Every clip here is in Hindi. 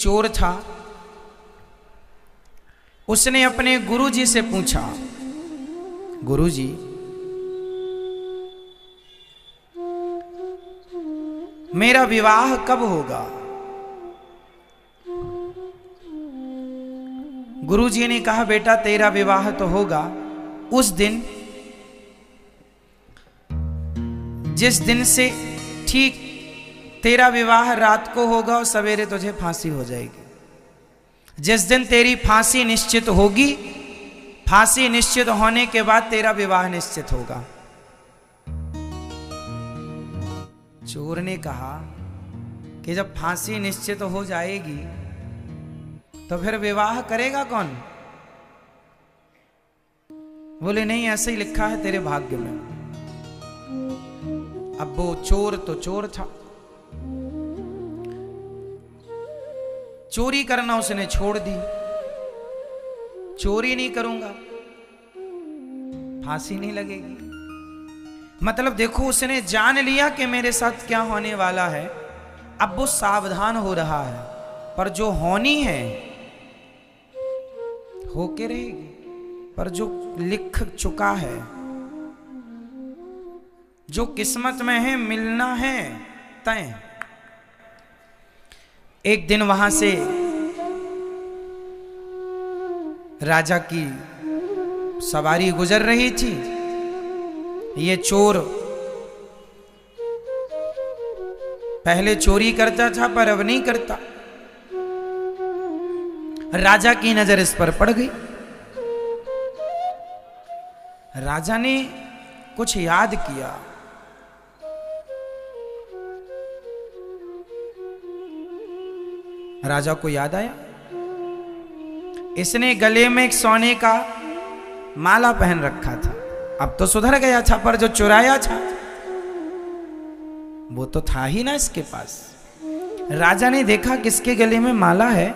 चोर था, उसने अपने गुरुजी से पूछा, गुरुजी मेरा विवाह कब होगा? गुरुजी ने कहा, बेटा तेरा विवाह तो होगा उस दिन जिस दिन से ठीक तेरा विवाह रात को होगा और सवेरे तुझे फांसी हो जाएगी। जिस दिन तेरी फांसी निश्चित होगी, फांसी निश्चित होने के बाद तेरा विवाह निश्चित होगा। चोर ने कहा कि जब फांसी निश्चित हो जाएगी तो फिर विवाह करेगा कौन? बोले नहीं, ऐसे ही लिखा है तेरे भाग्य में। अब वो चोर तो चोर था, चोरी करना उसने छोड़ दी, चोरी नहीं करूंगा, फांसी नहीं लगेगी। मतलब देखो, उसने जान लिया कि मेरे साथ क्या होने वाला है, अब वो सावधान हो रहा है, पर जो होनी है होके रहेगी, पर जो लिख चुका है, जो किस्मत में है, मिलना है तय। एक दिन वहां से राजा की सवारी गुजर रही थी। ये चोर पहले चोरी करता था पर अब नहीं करता। राजा की नजर इस पर पड़ गई। राजा ने कुछ याद किया। राजा को याद आया, इसने गले में एक सोने का माला पहन रखा था। अब तो सुधर गया था, पर जो चुराया था वो तो था ही ना इसके पास। राजा ने देखा किसके गले में माला है,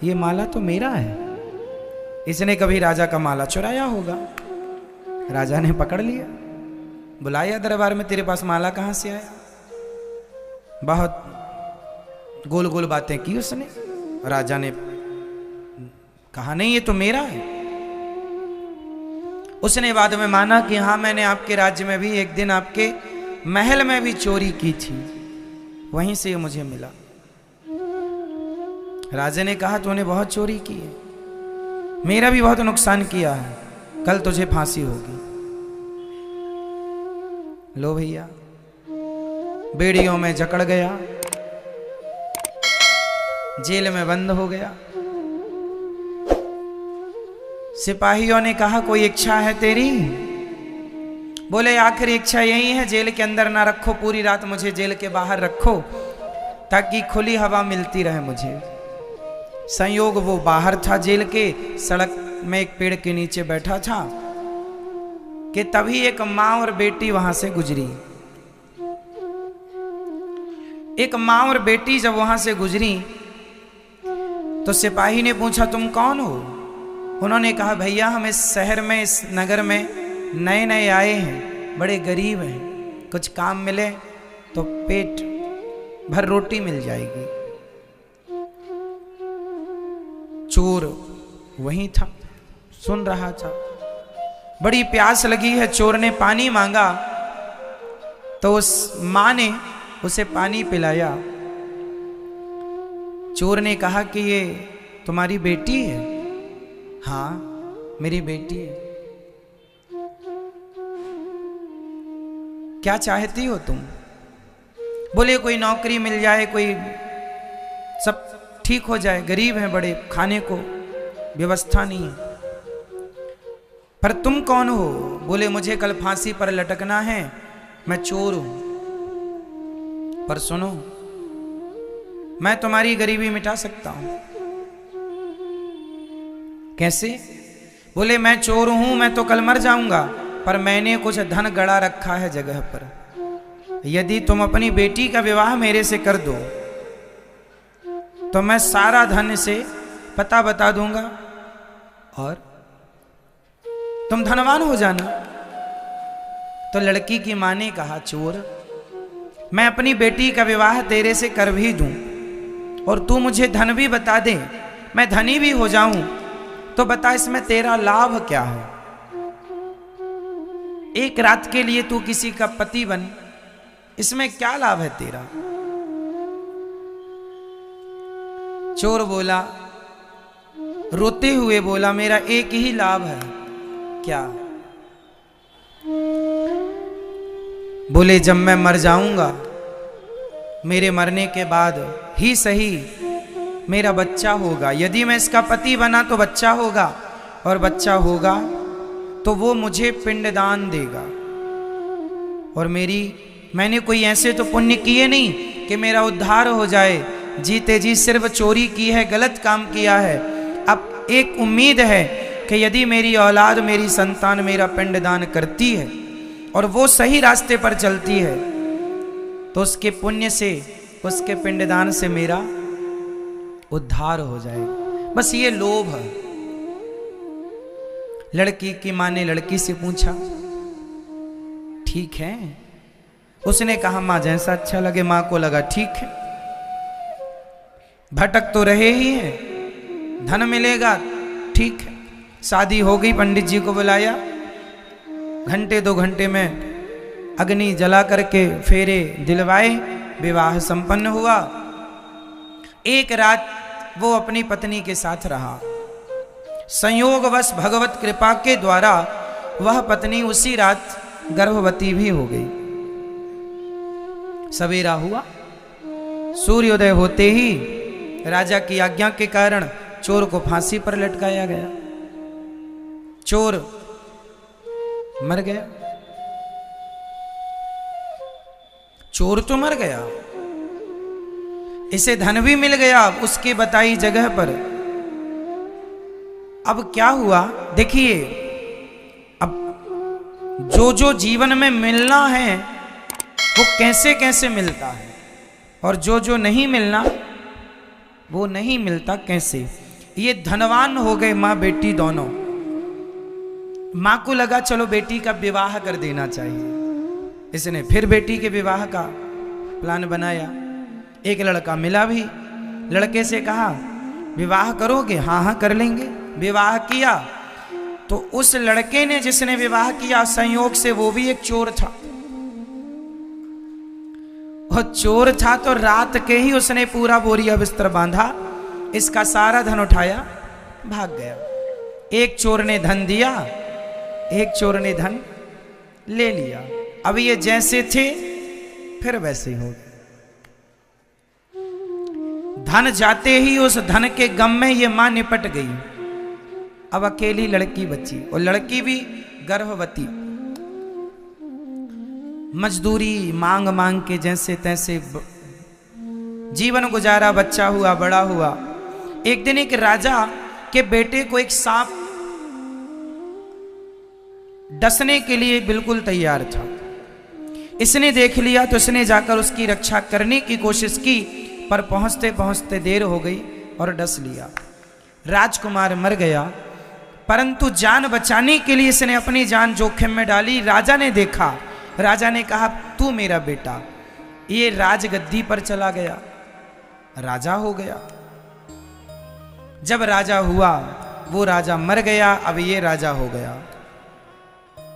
ये माला तो मेरा है। इसने कभी राजा का माला चुराया होगा। राजा ने पकड़ लिया, बुलाया दरबार में, तेरे पास माला कहां से आया? बहुत गोल गोल बातें की उसने। राजा ने कहा नहीं, ये तो मेरा है। उसने बाद में माना कि हाँ, मैंने आपके राज्य में भी एक दिन आपके महल में भी चोरी की थी, वहीं से ये मुझे मिला। राजा ने कहा तूने बहुत चोरी की है, मेरा भी बहुत नुकसान किया है, कल तुझे फांसी होगी। लो भैया, बेड़ियों में जकड़ गया, जेल में बंद हो गया। सिपाहियों ने कहा कोई इच्छा है तेरी? बोले आखिरी इच्छा यही है, जेल के अंदर ना रखो, पूरी रात मुझे जेल के बाहर रखो ताकि खुली हवा मिलती रहे मुझे। संयोग वो बाहर था जेल के, सड़क में एक पेड़ के नीचे बैठा था कि तभी एक माँ और बेटी वहां से गुजरी। एक माँ और बेटी जब वहां से गुजरी तो सिपाही ने पूछा तुम कौन हो? उन्होंने कहा भैया हम इस शहर में, इस नगर में नए नए आए हैं, बड़े गरीब हैं, कुछ काम मिले तो पेट भर रोटी मिल जाएगी। चोर वहीं था, सुन रहा था। बड़ी प्यास लगी है, चोर ने पानी मांगा तो उस मां ने उसे पानी पिलाया। चोर ने कहा कि ये तुम्हारी बेटी है? हाँ मेरी बेटी है। क्या चाहती हो तुम? बोले कोई नौकरी मिल जाए, कोई सब ठीक हो जाए, गरीब हैं बड़े, खाने को व्यवस्था नहीं है। पर तुम कौन हो? बोले मुझे कल फांसी पर लटकना है, मैं चोर हूं। पर सुनो, मैं तुम्हारी गरीबी मिटा सकता हूं। कैसे? बोले मैं चोर हूं, मैं तो कल मर जाऊंगा, पर मैंने कुछ धन गड़ा रखा है जगह पर। यदि तुम अपनी बेटी का विवाह मेरे से कर दो तो मैं सारा धन से पता बता दूंगा और तुम धनवान हो जाना। तो लड़की की मां ने कहा चोर, मैं अपनी बेटी का विवाह तेरे से कर भी दूं और तू मुझे धन भी बता दे, मैं धनी भी हो जाऊं, तो बता इसमें तेरा लाभ क्या है। एक रात के लिए तू किसी का पति बन, इसमें क्या लाभ है तेरा। चोर बोला, रोते हुए बोला, मेरा एक ही लाभ है। क्या? बोले जब मैं मर जाऊंगा, मेरे मरने के बाद ही सही मेरा बच्चा होगा। यदि मैं इसका पति बना तो बच्चा होगा, और बच्चा होगा तो वो मुझे पिंडदान देगा। और मैंने कोई ऐसे तो पुण्य किए नहीं कि मेरा उद्धार हो जाए। जीते जी सिर्फ चोरी की है, गलत काम किया है। अब एक उम्मीद है कि यदि मेरी औलाद, मेरी संतान मेरा पिंडदान करती है और वो सही रास्ते पर चलती है, तो उसके पुण्य से, उसके पिंडदान से मेरा उद्धार हो जाएगा। बस ये लोभ है। लड़की की मां ने लड़की से पूछा, ठीक है। उसने कहा मां जैसा अच्छा लगे। मां को लगा ठीक है, भटक तो रहे ही है, धन मिलेगा, ठीक है। शादी हो गई, पंडित जी को बुलाया, घंटे 2 घंटे में अग्नि जला करके फेरे दिलवाए, विवाह संपन्न हुआ। एक रात वो अपनी पत्नी के साथ रहा। संयोगवश भगवत कृपा के द्वारा वह पत्नी उसी रात गर्भवती भी हो गई। सवेरा हुआ, सूर्योदय होते ही राजा की आज्ञा के कारण चोर को फांसी पर लटकाया गया। चोर मर गया। चोर तो मर गया, इसे धन भी मिल गया उसकी बताई जगह पर। अब क्या हुआ देखिए, अब जो जीवन में मिलना है वो कैसे कैसे मिलता है, और जो नहीं मिलना वो नहीं मिलता कैसे। ये धनवान हो गए मां बेटी दोनों। मां को लगा चलो बेटी का विवाह कर देना चाहिए। इसने फिर बेटी के विवाह का प्लान बनाया। एक लड़का मिला भी, लड़के से कहा विवाह करोगे? हाँ हाँ कर लेंगे। विवाह किया तो उस लड़के ने जिसने विवाह किया संयोग से वो भी एक चोर था। और चोर था तो रात के ही उसने पूरा बोरिया बिस्तर बांधा, इसका सारा धन उठाया, भाग गया। एक चोर ने धन दिया, एक चोर ने धन ले लिया। अब ये जैसे थे फिर वैसे ही हो गए। धन जाते ही उस धन के गम में ये मां निपट गई। अब अकेली लड़की बची, और लड़की भी गर्भवती। मजदूरी मांग मांग के जैसे तैसे जीवन गुजारा, बच्चा हुआ, बड़ा हुआ। एक दिन एक राजा के बेटे को एक सांप डसने के लिए बिल्कुल तैयार था। इसने देख लिया तो इसने जाकर उसकी रक्षा करने की कोशिश की, पर पहुंचते पहुंचते देर हो गई और डस लिया। राजकुमार मर गया, परंतु जान बचाने के लिए इसने अपनी जान जोखिम में डाली। राजा ने देखा, राजा ने कहा तू मेरा बेटा। ये राजगद्दी पर चला गया, राजा हो गया। जब राजा हुआ वो राजा मर गया, अब ये राजा हो गया।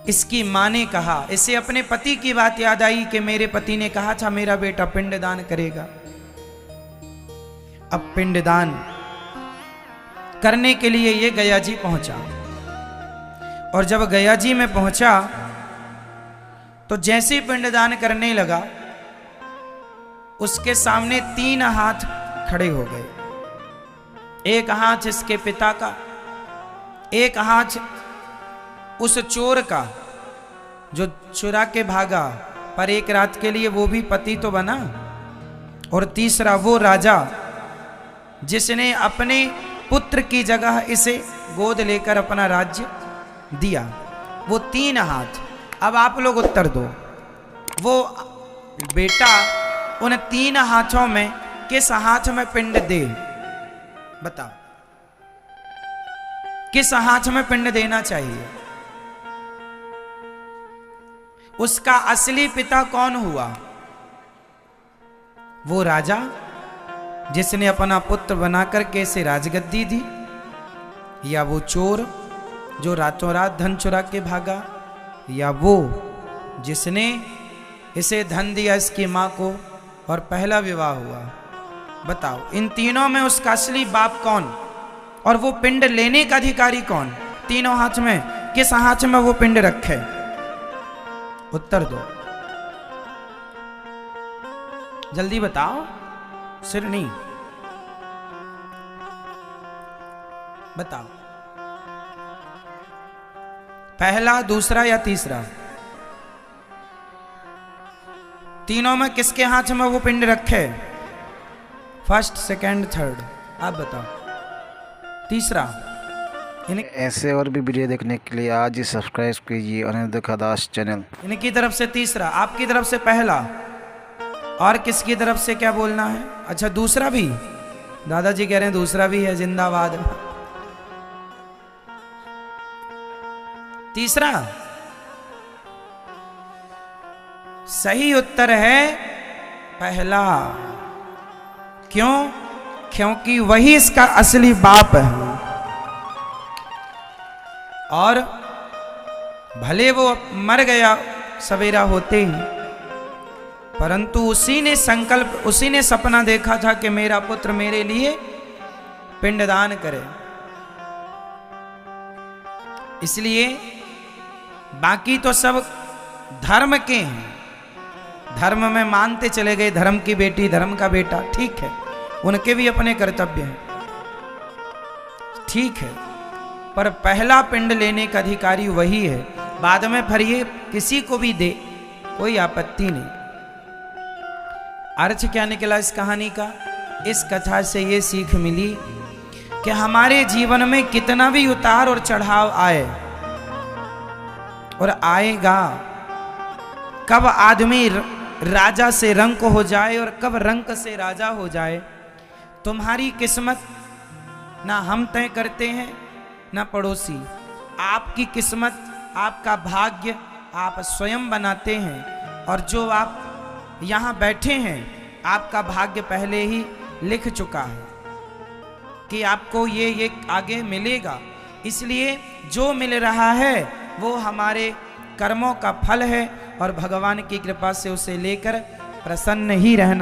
इसकी मां ने कहा, इसे अपने पति की बात याद आई कि मेरे पति ने कहा था मेरा बेटा पिंडदान करेगा। अब पिंडदान करने के लिए ये गया जी पहुंचा, और जब गया जी में पहुंचा तो जैसे ही पिंडदान करने लगा उसके सामने 3 हाथ खड़े हो गए। एक हाथ इसके पिता का, एक हाथ उस चोर का जो चुरा के भागा, पर एक रात के लिए वो भी पति तो बना, और तीसरा वो राजा जिसने अपने पुत्र की जगह इसे गोद लेकर अपना राज्य दिया। वो 3 हाथ। अब आप लोग उत्तर दो, वो बेटा उन 3 हाथों में किस हाथ में पिंड दे? बताओ, किस हाथ में पिंड देना चाहिए? उसका असली पिता कौन हुआ? वो राजा जिसने अपना पुत्र बनाकर के इसे राजगद्दी दी, या वो चोर जो रातों रात धन चुरा के भागा, या वो जिसने इसे धन दिया इसकी माँ को और पहला विवाह हुआ। बताओ इन तीनों में उसका असली बाप कौन और वो पिंड लेने का अधिकारी कौन? तीनों हाथ में किस हाथ में वो पिंड रखे? उत्तर दो, जल्दी बताओ। सिर नहीं, बताओ पहला, दूसरा या तीसरा? तीनों में किसके हाथ में वो पिंड रखे? फर्स्ट, सेकंड, थर्ड, आप बताओ। तीसरा। ऐसे और भी वीडियो देखने के लिए आज ही सब्सक्राइब कीजिए अनिरुद्ध दास चैनल। इनकी तरफ से तीसरा, आपकी तरफ से पहला, और किसकी तरफ से क्या बोलना है? अच्छा दूसरा भी, दादाजी कह रहे हैं दूसरा भी है, जिंदाबाद। तीसरा सही उत्तर है पहला। क्यों? क्योंकि वही इसका असली बाप है। और भले वो मर गया सवेरा होते ही, परंतु उसी ने संकल्प, उसी ने सपना देखा था कि मेरा पुत्र मेरे लिए पिंडदान करे। इसलिए बाकी तो सब धर्म के हैं, धर्म में मानते चले गए, धर्म की बेटी, धर्म का बेटा, ठीक है, उनके भी अपने कर्तव्य हैं, ठीक है, पर पहला पिंड लेने का अधिकारी वही है। बाद में फिर ये किसी को भी दे, कोई आपत्ति नहीं। अर्थ क्या निकला इस कहानी का? इस कथा से ये सीख मिली कि हमारे जीवन में कितना भी उतार और चढ़ाव आए और आएगा, कब आदमी राजा से रंक हो जाए और कब रंक से राजा हो जाए, तुम्हारी किस्मत ना हम तय करते हैं ना पड़ोसी। आपकी किस्मत, आपका भाग्य आप स्वयं बनाते हैं। और जो आप यहाँ बैठे हैं, आपका भाग्य पहले ही लिख चुका है कि आपको ये आगे मिलेगा। इसलिए जो मिल रहा है वो हमारे कर्मों का फल है और भगवान की कृपा से उसे लेकर प्रसन्न ही रहना।